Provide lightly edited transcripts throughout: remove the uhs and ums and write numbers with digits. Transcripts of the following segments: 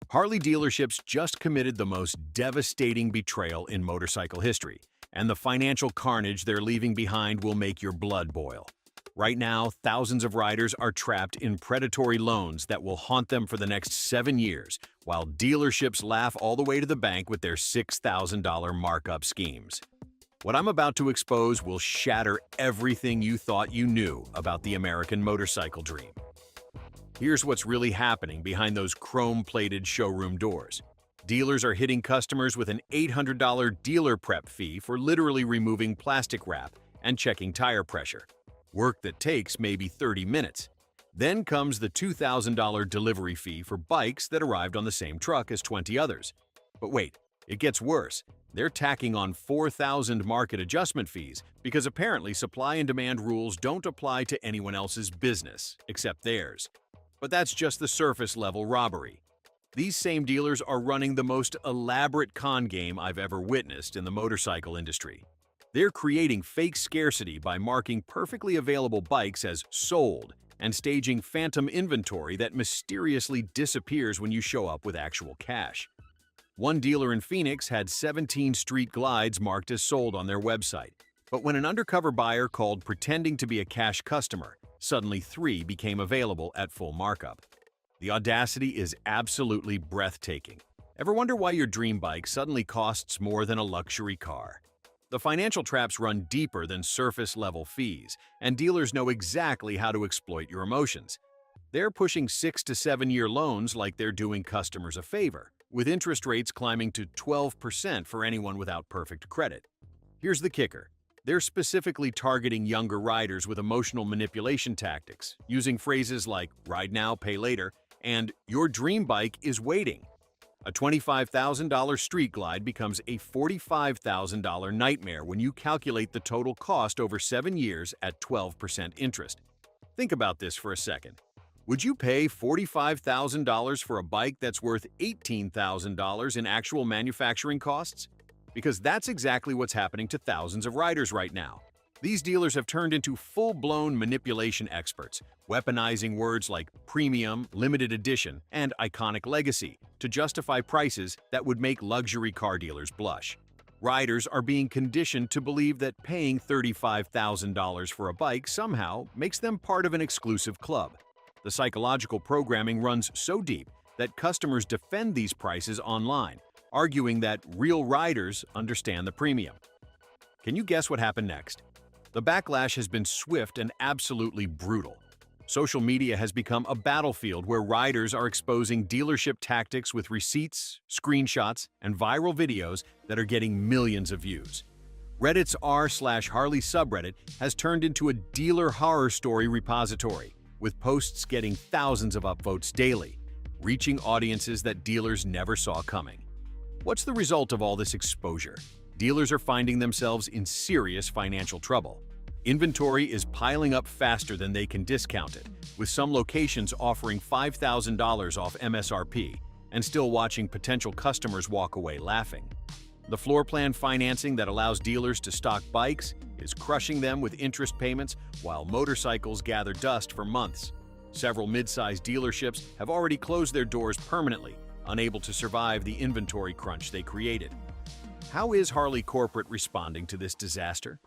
Harley dealerships just committed the most devastating betrayal in motorcycle history, and the financial carnage they're leaving behind will make your blood boil. Right now, thousands of riders are trapped in predatory loans that will haunt them for the next 7 years, while dealerships laugh all the way to the bank with their $6,000 markup schemes. What I'm about to expose will shatter everything you thought you knew about the American motorcycle dream. Here's what's really happening behind those chrome-plated showroom doors. Dealers are hitting customers with an $800 dealer prep fee for literally removing plastic wrap and checking tire pressure. Work that takes maybe 30 minutes. Then comes the $2,000 delivery fee for bikes that arrived on the same truck as 20 others. But wait, it gets worse. They're tacking on 4,000 market adjustment fees because apparently supply and demand rules don't apply to anyone else's business except theirs. But that's just the surface-level robbery. These same dealers are running the most elaborate con game I've ever witnessed in the motorcycle industry. They're creating fake scarcity by marking perfectly available bikes as sold and staging phantom inventory that mysteriously disappears when you show up with actual cash. One dealer in Phoenix had 17 street glides marked as sold on their website, but when an undercover buyer called pretending to be a cash customer, suddenly 3 became available at full markup. The audacity is absolutely breathtaking. Ever wonder why your dream bike suddenly costs more than a luxury car? The financial traps run deeper than surface-level fees, and dealers know exactly how to exploit your emotions. They're pushing 6 to 7 year loans like they're doing customers a favor, with interest rates climbing to 12% for anyone without perfect credit. Here's the kicker. They're specifically targeting younger riders with emotional manipulation tactics, using phrases like "ride now, pay later" and "your dream bike is waiting." A $25,000 street glide becomes a $45,000 nightmare when you calculate the total cost over 7 years at 12% interest. Think about this for a second. Would you pay $45,000 for a bike that's worth $18,000 in actual manufacturing costs? Because that's exactly what's happening to thousands of riders right now. These dealers have turned into full-blown manipulation experts, weaponizing words like premium, limited edition, and iconic legacy to justify prices that would make luxury car dealers blush. Riders are being conditioned to believe that paying $35,000 for a bike somehow makes them part of an exclusive club. The psychological programming runs so deep that customers defend these prices online, arguing that real riders understand the premium. Can you guess what happened next? The backlash has been swift and absolutely brutal. Social media has become a battlefield where riders are exposing dealership tactics with receipts, screenshots, and viral videos that are getting millions of views. Reddit's r/Harley subreddit has turned into a dealer horror story repository, with posts getting thousands of upvotes daily, reaching audiences that dealers never saw coming. What's the result of all this exposure? Dealers are finding themselves in serious financial trouble. Inventory is piling up faster than they can discount it, with some locations offering $5,000 off MSRP and still watching potential customers walk away laughing. The floor plan financing that allows dealers to stock bikes is crushing them with interest payments while motorcycles gather dust for months. Several mid-sized dealerships have already closed their doors permanently, unable to survive the inventory crunch they created. How is Harley Corporate responding to this disaster?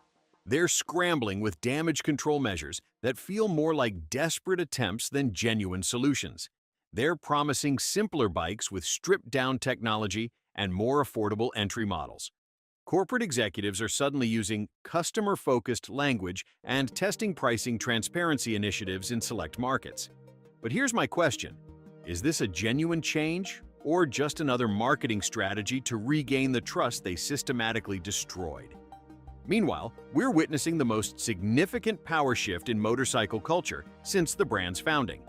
They're scrambling with damage control measures that feel more like desperate attempts than genuine solutions. They're promising simpler bikes with stripped-down technology and more affordable entry models. Corporate executives are suddenly using customer-focused language and testing pricing transparency initiatives in select markets. But here's my question. Is this a genuine change or just another marketing strategy to regain the trust they systematically destroyed? Meanwhile, we're witnessing the most significant power shift in motorcycle culture since the brand's founding.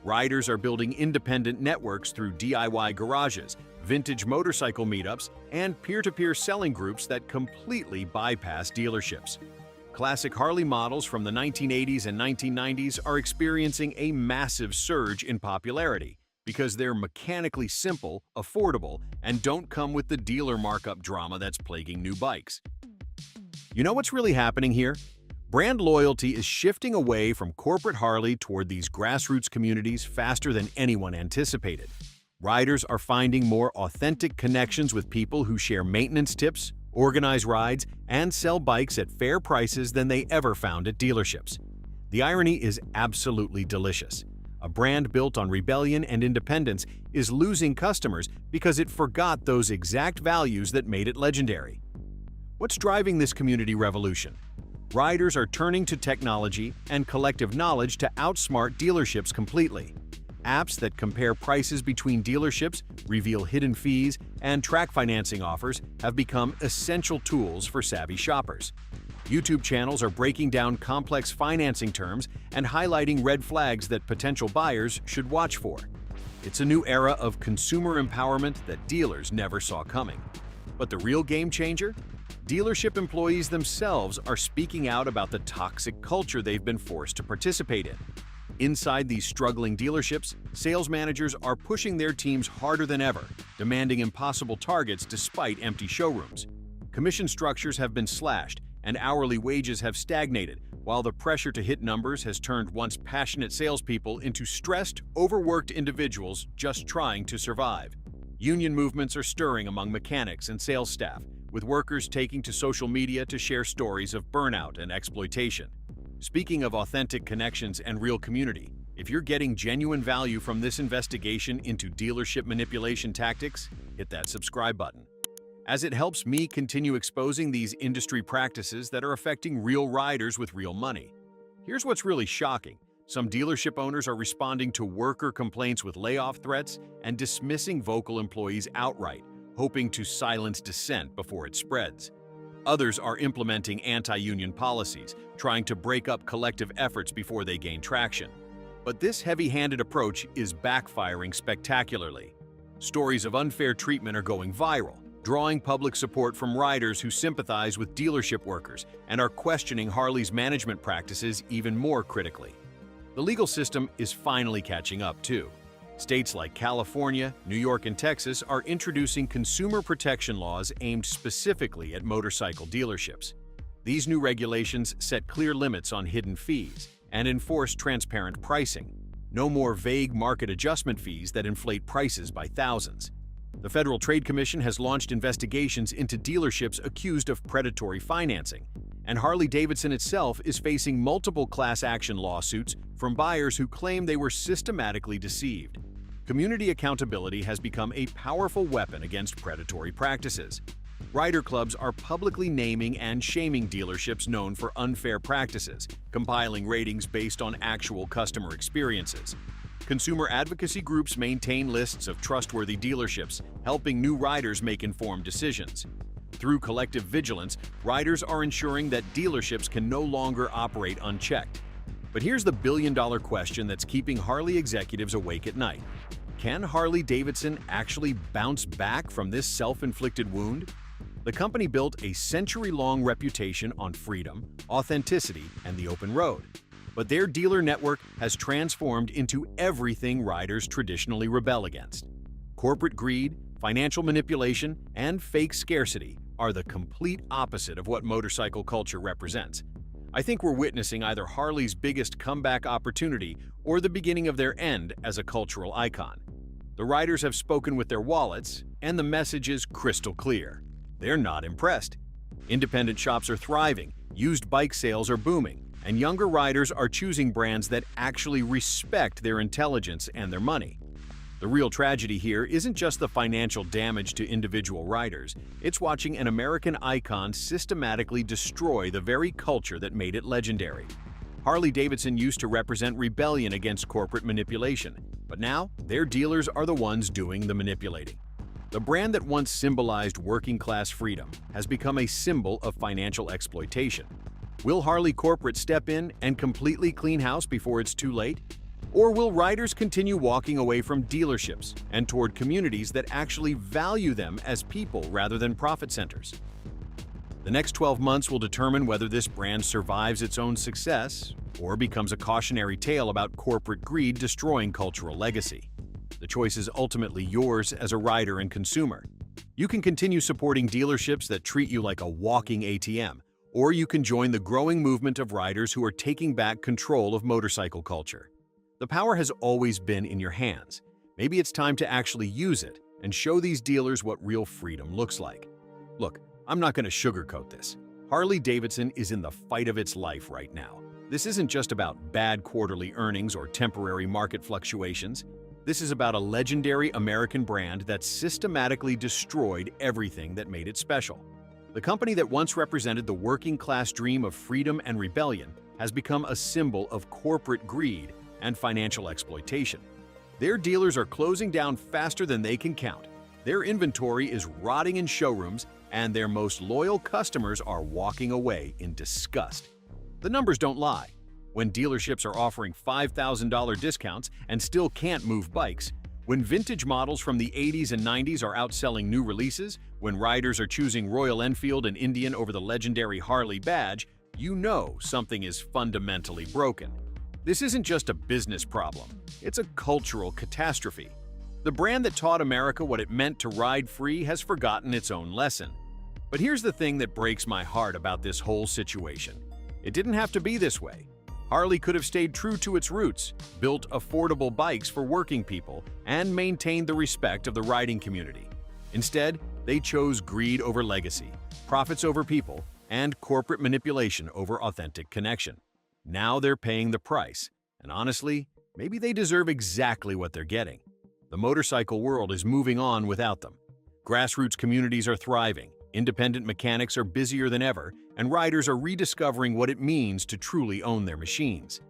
Riders are building independent networks through DIY garages, vintage motorcycle meetups, and peer-to-peer selling groups that completely bypass dealerships. Classic Harley models from the 1980s and 1990s are experiencing a massive surge in popularity because they're mechanically simple, affordable, and don't come with the dealer markup drama that's plaguing new bikes. You know what's really happening here? Brand loyalty is shifting away from corporate Harley toward these grassroots communities faster than anyone anticipated. Riders are finding more authentic connections with people who share maintenance tips, organize rides, and sell bikes at fair prices than they ever found at dealerships. The irony is absolutely delicious. A brand built on rebellion and independence is losing customers because it forgot those exact values that made it legendary. What's driving this community revolution? Riders are turning to technology and collective knowledge to outsmart dealerships completely. Apps that compare prices between dealerships, reveal hidden fees, and track financing offers have become essential tools for savvy shoppers. YouTube channels are breaking down complex financing terms and highlighting red flags that potential buyers should watch for. It's a new era of consumer empowerment that dealers never saw coming. But the real game changer? Dealership employees themselves are speaking out about the toxic culture they've been forced to participate in. Inside these struggling dealerships, sales managers are pushing their teams harder than ever, demanding impossible targets despite empty showrooms. Commission structures have been slashed, and hourly wages have stagnated, while the pressure to hit numbers has turned once passionate salespeople into stressed, overworked individuals just trying to survive. Union movements are stirring among mechanics and sales staff, with workers taking to social media to share stories of burnout and exploitation. Speaking of authentic connections and real community, if you're getting genuine value from this investigation into dealership manipulation tactics, hit that subscribe button, as it helps me continue exposing these industry practices that are affecting real riders with real money. Here's what's really shocking. Some dealership owners are responding to worker complaints with layoff threats and dismissing vocal employees outright, hoping to silence dissent before it spreads. Others are implementing anti-union policies, trying to break up collective efforts before they gain traction. But this heavy-handed approach is backfiring spectacularly. Stories of unfair treatment are going viral, drawing public support from riders who sympathize with dealership workers and are questioning Harley's management practices even more critically. The legal system is finally catching up, too. States like California, New York, and Texas are introducing consumer protection laws aimed specifically at motorcycle dealerships. These new regulations set clear limits on hidden fees and enforce transparent pricing. No more vague market adjustment fees that inflate prices by thousands. The Federal Trade Commission has launched investigations into dealerships accused of predatory financing, and Harley-Davidson itself is facing multiple class action lawsuits from buyers who claim they were systematically deceived. Community accountability has become a powerful weapon against predatory practices. Rider clubs are publicly naming and shaming dealerships known for unfair practices, compiling ratings based on actual customer experiences. Consumer advocacy groups maintain lists of trustworthy dealerships, helping new riders make informed decisions. Through collective vigilance, riders are ensuring that dealerships can no longer operate unchecked. But here's the billion-dollar question that's keeping Harley executives awake at night. Can Harley-Davidson actually bounce back from this self-inflicted wound? The company built a century-long reputation on freedom, authenticity, and the open road. But their dealer network has transformed into everything riders traditionally rebel against. Corporate greed, financial manipulation, and fake scarcity are the complete opposite of what motorcycle culture represents. I think we're witnessing either Harley's biggest comeback opportunity or the beginning of their end as a cultural icon. The riders have spoken with their wallets, and the message is crystal clear. They're not impressed. Independent shops are thriving, used bike sales are booming, and younger riders are choosing brands that actually respect their intelligence and their money. The real tragedy here isn't just the financial damage to individual riders, it's watching an American icon systematically destroy the very culture that made it legendary. Harley-Davidson used to represent rebellion against corporate manipulation, but now their dealers are the ones doing the manipulating. The brand that once symbolized working-class freedom has become a symbol of financial exploitation. Will Harley Corporate step in and completely clean house before it's too late? Or will riders continue walking away from dealerships and toward communities that actually value them as people rather than profit centers? The next 12 months will determine whether this brand survives its own success or becomes a cautionary tale about corporate greed destroying cultural legacy. The choice is ultimately yours as a rider and consumer. You can continue supporting dealerships that treat you like a walking ATM, or you can join the growing movement of riders who are taking back control of motorcycle culture. The power has always been in your hands. Maybe it's time to actually use it and show these dealers what real freedom looks like. Look, I'm not going to sugarcoat this. Harley-Davidson is in the fight of its life right now. This isn't just about bad quarterly earnings or temporary market fluctuations. This is about a legendary American brand that systematically destroyed everything that made it special. The company that once represented the working-class dream of freedom and rebellion has become a symbol of corporate greed and financial exploitation. Their dealers are closing down faster than they can count. Their inventory is rotting in showrooms, and their most loyal customers are walking away in disgust. The numbers don't lie. When dealerships are offering $5,000 discounts and still can't move bikes, when vintage models from the 80s and 90s are outselling new releases, when riders are choosing Royal Enfield and Indian over the legendary Harley badge, you know something is fundamentally broken. This isn't just a business problem, it's a cultural catastrophe. The brand that taught America what it meant to ride free has forgotten its own lesson. But here's the thing that breaks my heart about this whole situation. It didn't have to be this way. Harley could have stayed true to its roots, built affordable bikes for working people, and maintained the respect of the riding community. Instead, they chose greed over legacy, profits over people, and corporate manipulation over authentic connection. Now they're paying the price, and honestly, maybe they deserve exactly what they're getting. The motorcycle world is moving on without them. Grassroots communities are thriving, independent mechanics are busier than ever, and riders are rediscovering what it means to truly own their machines.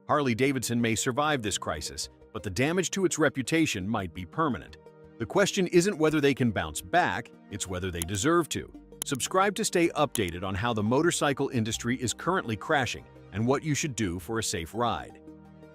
Harley-Davidson may survive this crisis, but the damage to its reputation might be permanent. The question isn't whether they can bounce back, it's whether they deserve to. Subscribe to stay updated on how the motorcycle industry is currently crashing and what you should do for a safe ride.